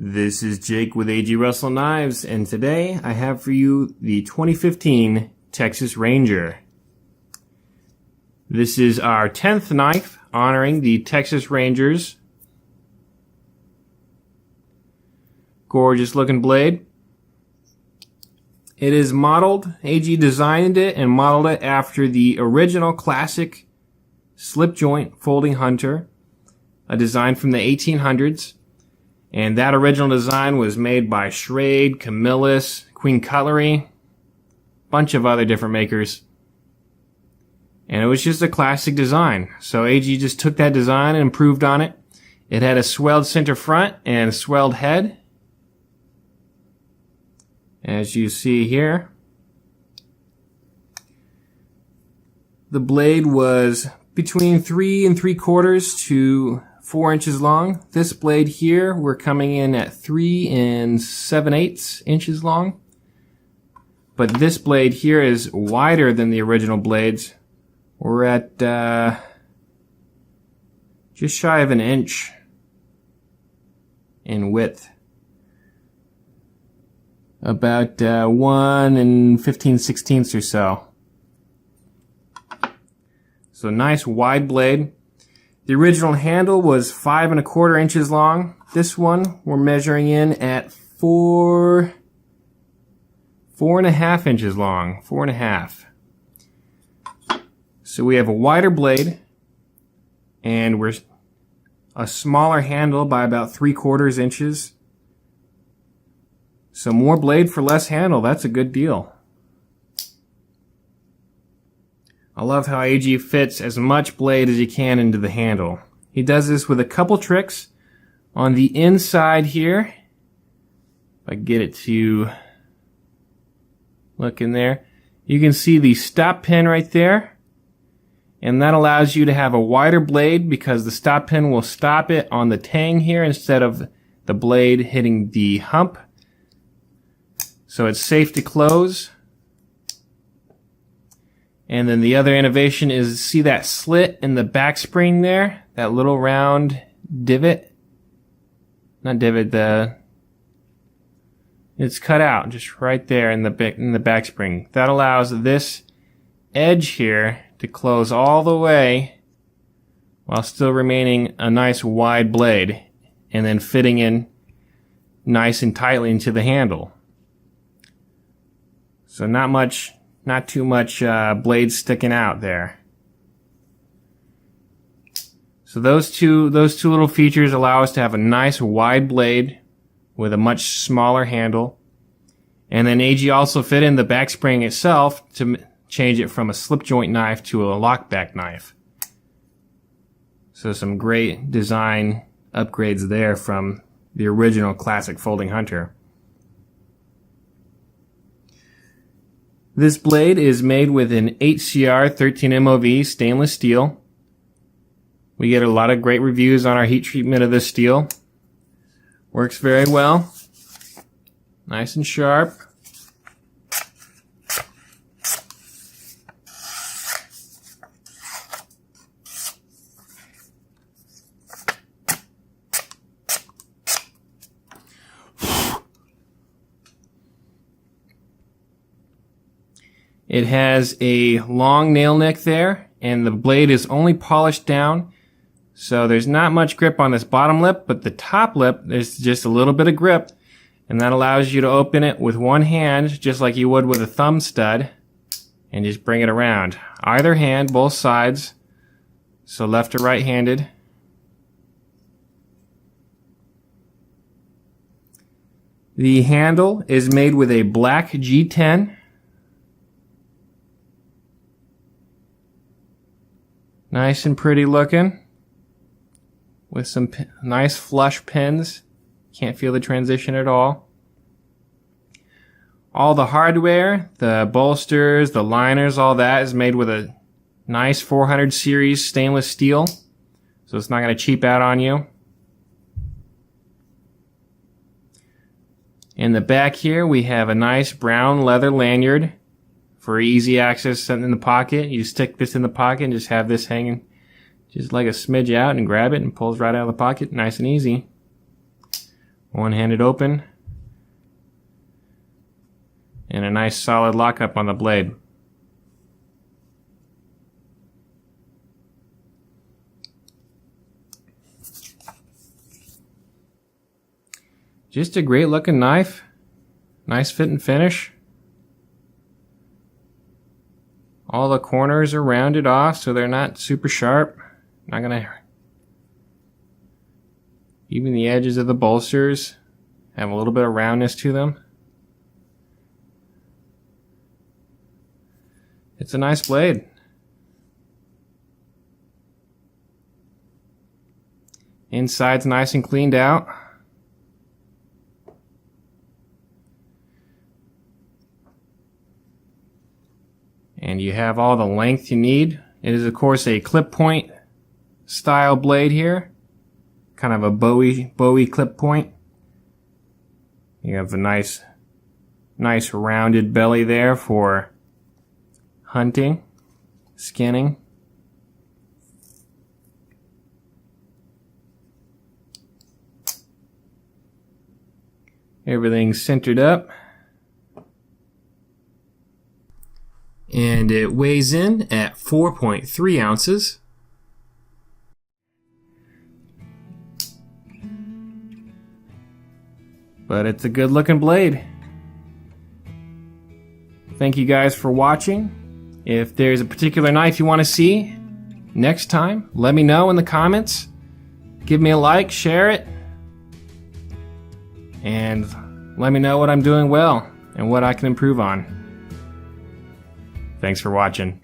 This is Jake with AG Russell Knives, and today I have for you the 2015 Texas Ranger. This is our 10th knife honoring the Texas Rangers. Gorgeous looking blade. It is modeled, AG designed it and modeled it after the original classic slip joint folding hunter, a design from the 1800s. And that original design was made by Schrade, Camillus, Queen Cutlery, bunch of other different makers. And it was just a classic design. So AG just took that design and improved on it. It had a swelled center front and a swelled head, as you see here. The blade was between 3 3/4 to 4 inches long. This blade here, we're coming in at 3 7/8 inches long. But this blade here is wider than the original blades. We're at just shy of an inch in width. About 1 15/16 or so. So nice wide blade. The original handle was 5 1/4 inches long. This one we're measuring in at 4 1/2 inches long. 4 1/2. So we have a wider blade, and we're a smaller handle by about 3/4 inches. So more blade for less handle. That's a good deal. I love how AG fits as much blade as he can into the handle. He does this with a couple tricks. On the inside here, if I get it to look in there, you can see the stop pin right there. And that allows you to have a wider blade because the stop pin will stop it on the tang here instead of the blade hitting the hump. So it's safe to close. And then the other innovation is, see that slit in the back spring there? That little round divot? Not divot, it's cut out just right there in the back spring. That allows this edge here to close all the way while still remaining a nice wide blade and then fitting in nice and tightly into the handle. So not too much blade sticking out there. So those two little features allow us to have a nice wide blade with a much smaller handle. And then AG also fit in the back spring itself to change it from a slip joint knife to a lockback knife. So some great design upgrades there from the original classic folding hunter. This blade is made with an HCR 13 MOV stainless steel. We get a lot of great reviews on our heat treatment of this steel. Works very well. Nice and sharp. It has a long nail neck there, and the blade is only polished down, so there's not much grip on this bottom lip, but the top lip, there's just a little bit of grip, and that allows you to open it with one hand, just like you would with a thumb stud, and just bring it around. Either hand, both sides, so left or right-handed. The handle is made with a black G10. Nice and pretty looking, with some nice flush pins. Can't feel the transition at all. All the hardware, the bolsters, the liners, all that is made with a nice 400 series stainless steel, so it's not going to cheap out on you. In the back here, we have a nice brown leather lanyard for easy access, something in the pocket. You stick this in the pocket and just have this hanging just like a smidge out and grab it and pulls right out of the pocket, nice and easy. One-handed open. And a nice solid lockup on the blade. Just a great looking knife. Nice fit and finish. All the corners are rounded off so they're not super sharp. Not gonna. Even the edges of the bolsters have a little bit of roundness to them. It's a nice blade. Inside's nice and cleaned out. And you have all the length you need. It is, of course, a clip point style blade here. Kind of a Bowie clip point. You have a nice rounded belly there for hunting, skinning. Everything's centered up. And it weighs in at 4.3 ounces. But it's a good looking blade. Thank you guys for watching. If there's a particular knife you want to see next time, let me know in the comments. Give me a like, share it, and let me know what I'm doing well and what I can improve on. Thanks for watching.